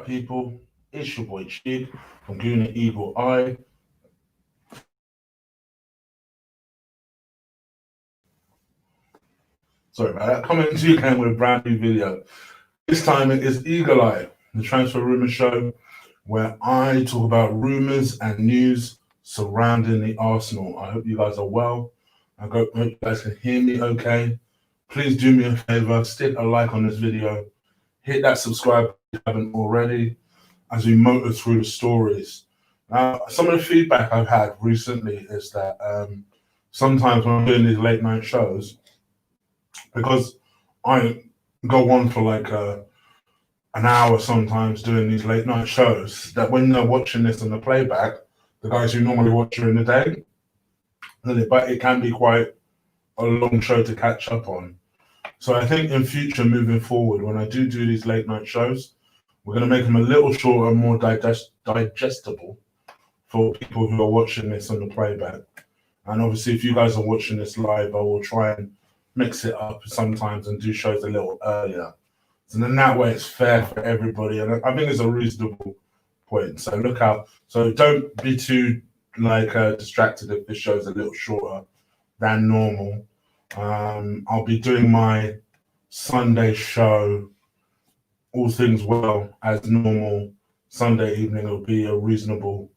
people? It's your boy Chig from Guna Eagle Eye. Sorry about that. Coming to you again with a brand new video. This time it is Eagle Eye, the transfer rumour show, where I talk about rumours and news surrounding the Arsenal. I hope you guys are well. I hope you guys can hear me okay. Please do me a favour, stick a like on this video, hit that subscribe if you haven't already, as we motor through the stories. Now, some of the feedback I've had recently is that sometimes when I'm doing these late night shows, because I go on for like an hour sometimes doing these late night shows, that when they're watching this on the playback, the guys who normally watch during the day, but it can be quite a long show to catch up on. So I think in future, moving forward, when I do these late night shows, we're going to make them a little shorter, more digestible for people who are watching this on the playback. And obviously, if you guys are watching this live, I will try and mix it up sometimes and do shows a little earlier. So then that way it's fair for everybody. And I think it's a reasonable point. So look out. So don't be too distracted if this show's a little shorter than normal. I'll be doing my Sunday show, all things well, as normal. Sunday evening will be a reasonable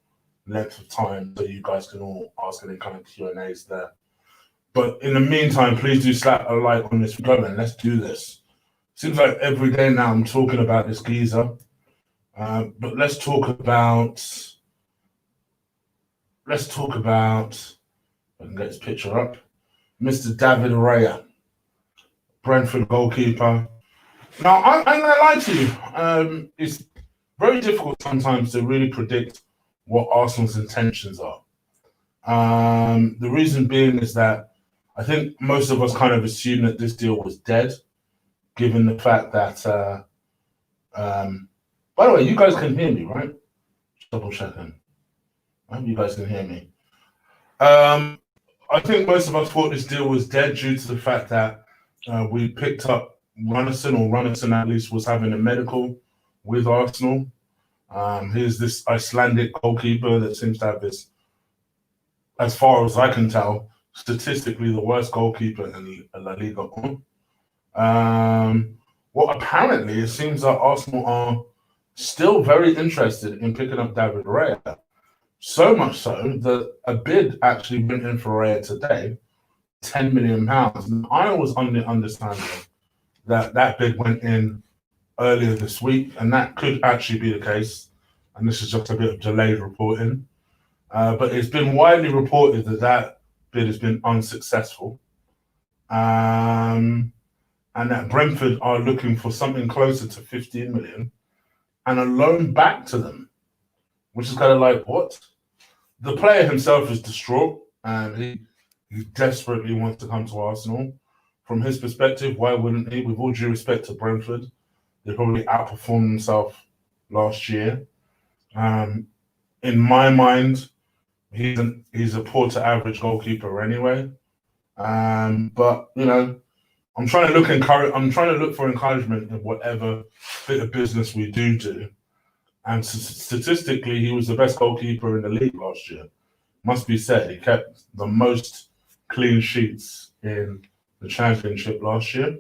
length of time so you guys can all ask any kind of Q&As there. But in the meantime, please do slap a like on this video and let's do this. Seems like every day now I'm talking about this geezer. But let's talk about, I can get his picture up, Mr. David Raya, Brentford goalkeeper. Now, I'm going to lie to you. It's very difficult sometimes to really predict what Arsenal's intentions are. The reason being is that I think most of us kind of assumed that this deal was dead, given the fact that, by the way, you guys can hear me, right? Just double checking. I hope you guys can hear me. I think most of us thought this deal was dead due to the fact that we picked up Runnison at least was having a medical with Arsenal. Here's this Icelandic goalkeeper that seems to have this, as far as I can tell, statistically the worst goalkeeper in La Liga. Well, apparently it seems that Arsenal are still very interested in picking up David Raya. So much so that a bid actually went in for Raya today, £10 million. And I was under the understanding that that bid went in earlier this week, and that could actually be the case. And this is just a bit of delayed reporting. But it's been widely reported that that bid has been unsuccessful. And that Brentford are looking for something closer to 15 million and a loan back to them, which is kind of like, what? The player himself is distraught and he desperately wants to come to Arsenal. From his perspective, why wouldn't he? With all due respect to Brentford, they probably outperformed themselves last year. In my mind, he's a poor to average goalkeeper anyway. But you know, I'm trying to look for encouragement in whatever bit of business we do. And statistically, he was the best goalkeeper in the league last year. Must be said, he kept the most clean sheets in the championship last year.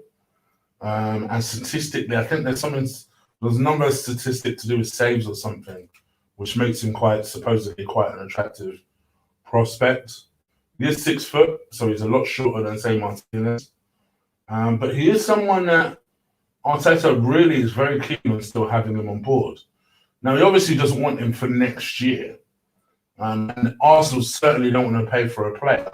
And statistically, I think there's a number of statistics to do with saves or something, which makes him supposedly quite an attractive prospect. He is 6 foot, so he's a lot shorter than, say, Martinez. But he is someone that Arteta really is very keen on still having him on board. Now, he obviously doesn't want him for next year. And Arsenal certainly don't want to pay for a player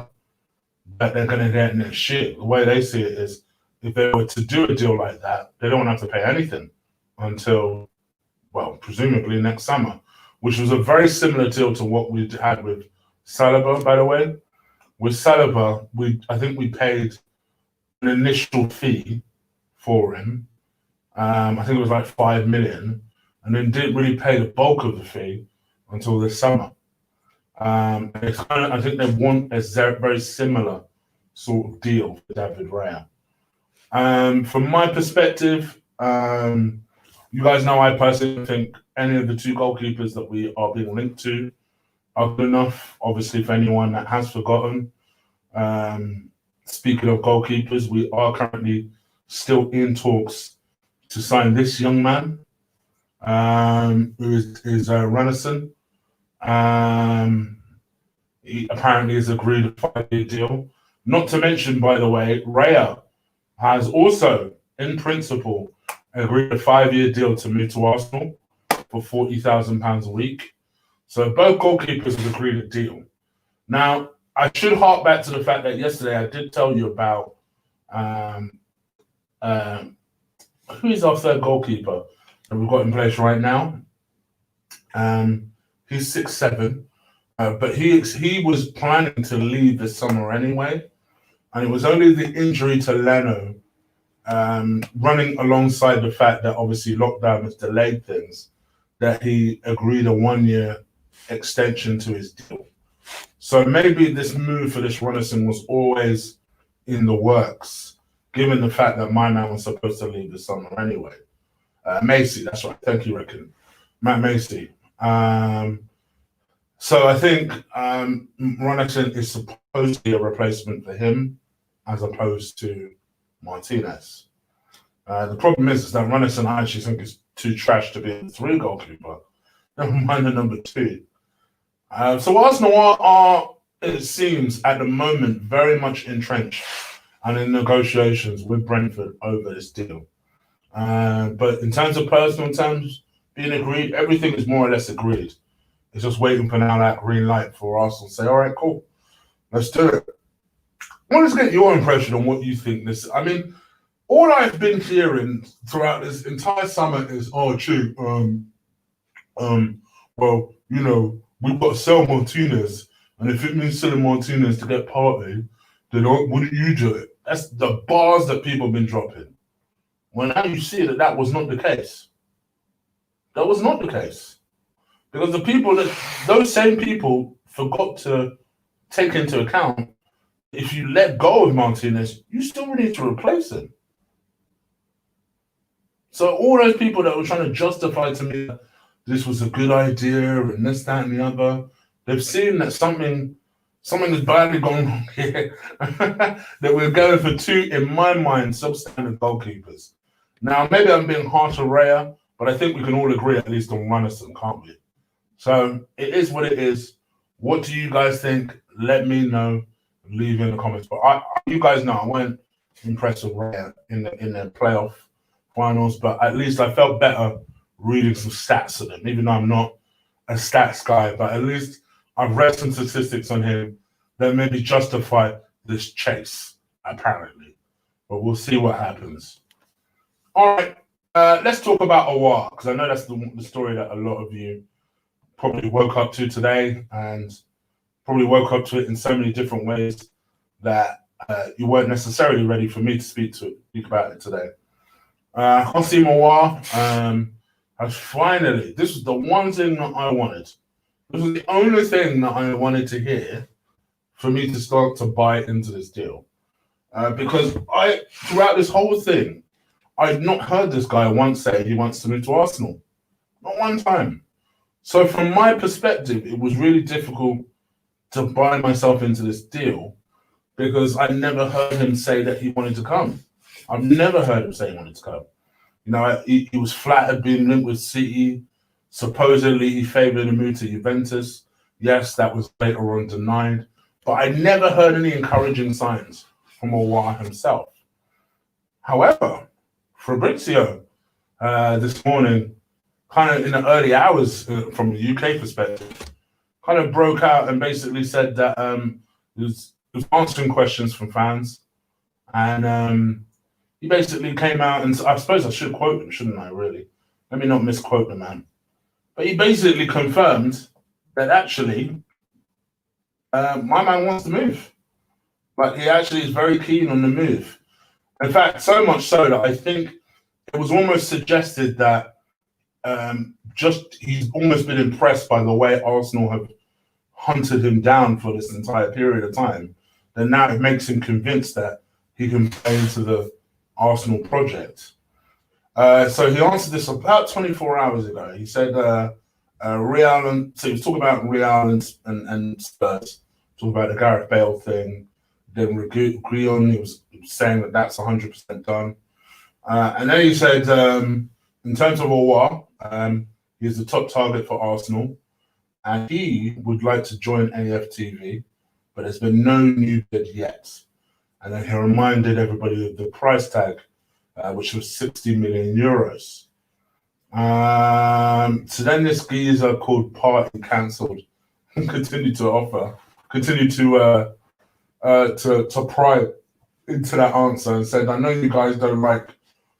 that they're going to get next year. The way they see it is, if they were to do a deal like that, they don't have to pay anything until, well, presumably next summer, which was a very similar deal to what we had with Saliba, by the way. With Saliba, I think we paid an initial fee for him. I think it was like 5 million, and then didn't really pay the bulk of the fee until this summer. I think they want a very similar sort of deal for David Raya. From my perspective, you guys know I personally think any of the two goalkeepers that we are being linked to are good enough. Obviously, for anyone that has forgotten, speaking of goalkeepers, we are currently still in talks to sign this young man, who is Renison. He apparently has agreed a 5-year deal. Not to mention, by the way, Raya has also, in principle, agreed a 5-year deal to move to Arsenal for £40,000 a week. So both goalkeepers have agreed a deal. Now, I should hark back to the fact that yesterday I did tell you about who is our third goalkeeper that we've got in place right now. He's 6'7", but he was planning to leave this summer anyway, and it was only the injury to Leno, running alongside the fact that obviously lockdown has delayed things, that he agreed a 1-year extension to his deal. So maybe this move for this Renison was always in the works, given the fact that my man was supposed to leave this summer anyway. Macy, that's right. Thank you, Rickon. Matt Macy. So I think Renison is supposed to be a replacement for him as opposed to Martinez. The problem is that Renison, I actually think, is too trash to be a 3 goalkeeper. Never mind the number 2. So Arsenal are, it seems, at the moment, very much entrenched and in negotiations with Brentford over this deal. But in terms of personal terms being agreed, everything is more or less agreed. It's just waiting for now that green light for Arsenal to say, all right, cool, let's do it. I want to get your impression on what you think this. I mean, all I've been hearing throughout this entire summer is, oh, Chief, well, you know, we've got to sell Martinez, and if it means selling Martinez to get Partey, then wouldn't you do it? That's the bars that people have been dropping. Well, now you see that was not the case. That was not the case. Because those same people forgot to take into account, if you let go of Martinez, you still need to replace him. So all those people that were trying to justify to me that this was a good idea and this, that, and the other, they've seen that something has badly gone wrong here. That we're going for 2, in my mind, substandard goalkeepers. Now, maybe I'm being harsh on Raya, but I think we can all agree at least on Renison, can't we? So it is what it is. What do you guys think? Let me know. Leave in the comments. But you guys know I weren't impressed with Raya in the playoff finals, but at least I felt better reading some stats of them, even though I'm not a stats guy, but at least I've read some statistics on him that maybe justify this chase, apparently. But we'll see what happens. All right, let's talk about Aouar, because I know that's the story that a lot of you probably woke up to today, and probably woke up to it in so many different ways that you weren't necessarily ready for me to speak about it today. Houssem Aouar has finally, this was the one thing that I wanted. This was the only thing that I wanted to hear for me to start to buy into this deal. Because throughout this whole thing, I'd not heard this guy once say he wants to move to Arsenal. Not one time. So from my perspective, it was really difficult to buy myself into this deal because I never heard him say that he wanted to come. I've never heard him say he wanted to come. You know, he was flattered being linked with City. Supposedly, he favoured a move to Juventus. Yes, that was later on denied. But I never heard any encouraging signs from Aouar himself. However, Fabrizio this morning, kind of in the early hours from the UK perspective, kind of broke out and basically said that he was answering questions from fans. And he basically came out, and I suppose I should quote him, shouldn't I, really? Let me not misquote the man. But he basically confirmed that actually my man wants to move. Like, he actually is very keen on the move. In fact, so much so that I think it was almost suggested that he's almost been impressed by the way Arsenal have hunted him down for this entire period of time. Then now it makes him convinced that he can play into the Arsenal project. So he answered this about 24 hours ago. He said Real, and so he was talking about Real and Spurs, talking about the Gareth Bale thing. Then Grion, he was saying that that's 100% done. And then he said, in terms of Aouar, he's the top target for Arsenal, and he would like to join AFTV, but there's been no new bid yet. And then he reminded everybody of the price tag, which was 60 million euros. So then this geezer called Partey cancelled and continued to pry into that answer and said, I know you guys don't like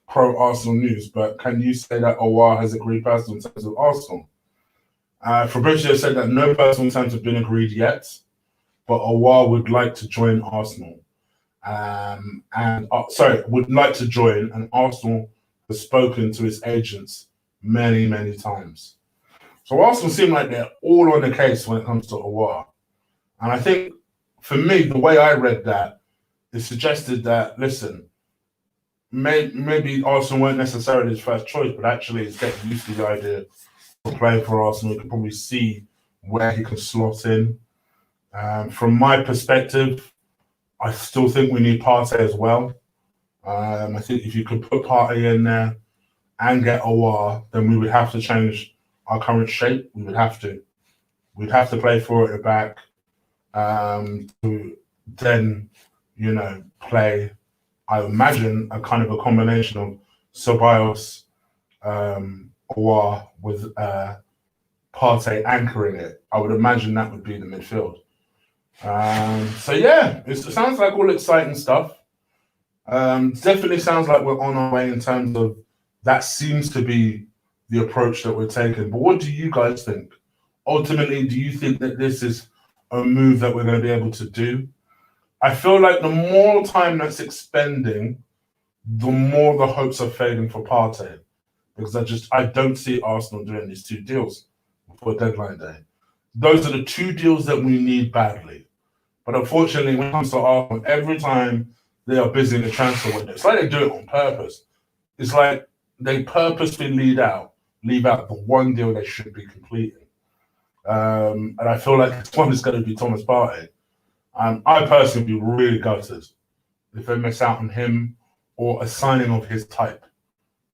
pro-Arsenal news, but can you say that Aouar has agreed personal terms with Arsenal? Fabrizio said that no personal terms have been agreed yet, but Aouar would like to join Arsenal. Would like to join, and Arsenal has spoken to his agents many, many times. So Arsenal seem like they're all on the case when it comes to Aouar. And I think, for me, the way I read that, it suggested that, listen, maybe Arsenal weren't necessarily his first choice, but actually he's getting used to the idea of playing for Arsenal. He can probably see where he can slot in. From my perspective, I still think we need Partey as well. I think if you could put Partey in there and get Aouar, then we would have to change our current shape. We would have to. We'd have to play for it back. To then, play, I imagine, a kind of a combination of Ceballos, Aouar with Partey anchoring it. I would imagine that would be the midfield. So yeah, it sounds like all exciting stuff. Definitely sounds like we're on our way in terms of that seems to be the approach that we're taking. But what do you guys think? Ultimately, do you think that this is a move that we're going to be able to do? I feel like the more time that's expending, the more the hopes are fading for Partey. Because I don't see Arsenal doing these two deals before deadline day. Those are the two deals that we need badly. But unfortunately, when it comes to Arsenal, every time they are busy in the transfer window, it's like they do it on purpose. It's like they purposely leave out the one deal they should be completing. And I feel like this one is going to be Thomas Partey. I personally would be really gutted if they miss out on him or a signing of his type,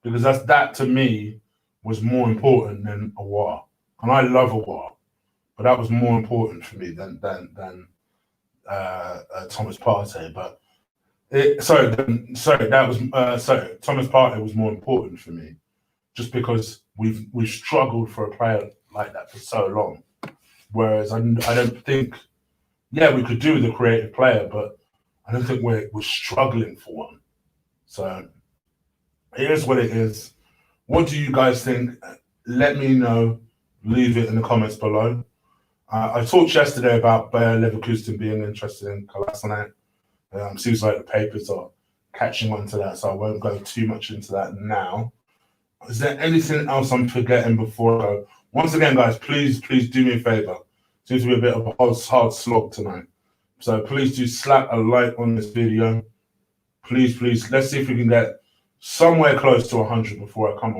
because that to me was more important than Aouar. And I love Aouar, but that was more important for me than Thomas Partey. But Thomas Partey was more important for me, just because we've struggled for a player like that for so long. Whereas I don't think, we could do with a creative player, but I don't think we're struggling for one. So it is what it is. What do you guys think? Let me know. Leave it in the comments below. I talked yesterday about Bayer Leverkusen being interested in Kolasinac. Seems like the papers are catching on to that, so I won't go too much into that now. Is there anything else I'm forgetting before I go? Once again, guys, please do me a favor. Seems to be a bit of a hard slog tonight. So please do slap a like on this video. Please. Let's see if we can get somewhere close to 100 before I come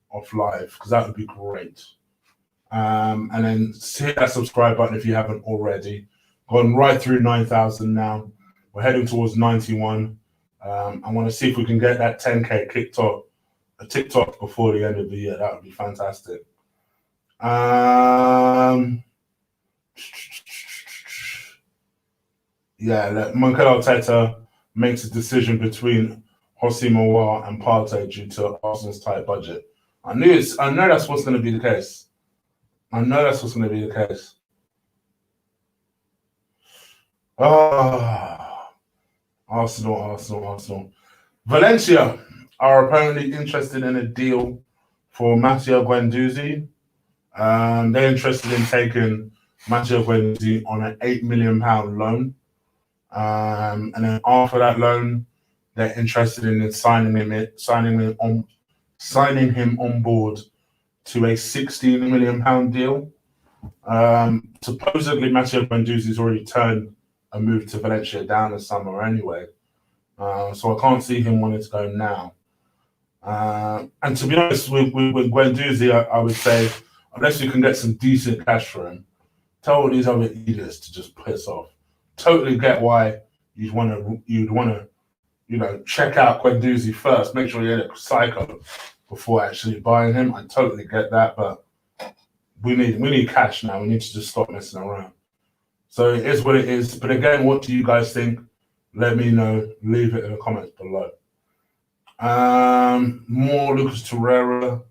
off live, because that would be great. And then hit that subscribe button if you haven't already. Gone right through 9,000 now. We're heading towards 91. I want to see if we can get that 10K kicked off a TikTok before the end of the year. That would be fantastic. Mikel Arteta makes a decision between Houssem, Aouar and Partey due to Arsenal's tight budget. I know that's what's going to be the case. Arsenal. Valencia are apparently interested in a deal for Matteo Guendouzi. They're interested in taking Matteo Guendouzi on an £8 million loan. And then after that loan, they're interested in signing him on board to a £16 million deal. Supposedly, Matteo Guendouzi's already turned a move to Valencia down this summer anyway. So I can't see him wanting to go now. And to be honest, with Guendouzi, I would say, unless you can get some decent cash for him, tell all these other idiots to just piss off. Totally get why you'd want to, check out Guendouzi first. Make sure you're a psycho before actually buying him. I totally get that, but we need cash now. We need to just stop messing around. So it is what it is. But again, what do you guys think? Let me know. Leave it in the comments below. More Lucas Torreira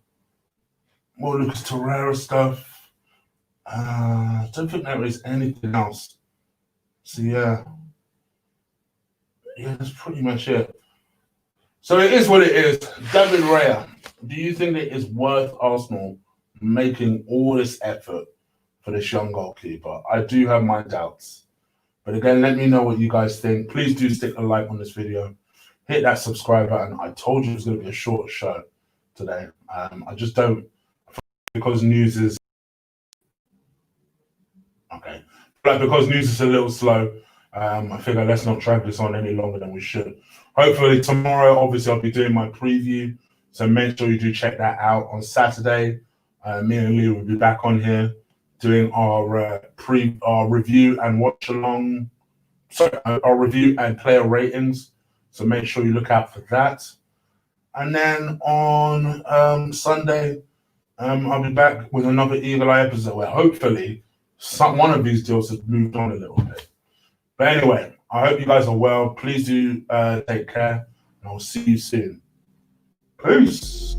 stuff. I don't think there is anything else. So yeah, that's pretty much it. So it is what it is. David Raya, do you think it is worth Arsenal making all this effort for this young goalkeeper? I do have my doubts. But again, let me know what you guys think. Please do stick a like on this video. Hit that subscribe button. I told you it was going to be a short show today. I just don't, because news is okay. But because news is a little slow, I figure let's not drag this on any longer than we should. Hopefully tomorrow, obviously, I'll be doing my preview. So make sure you do check that out on Saturday. Me and Lee will be back on here doing our review and watch along. Sorry, our review and player ratings. So make sure you look out for that. And then on Sunday, I'll be back with another Eagle Eye episode where hopefully one of these deals has moved on a little bit. But anyway, I hope you guys are well. Please do take care, and I'll see you soon. Peace.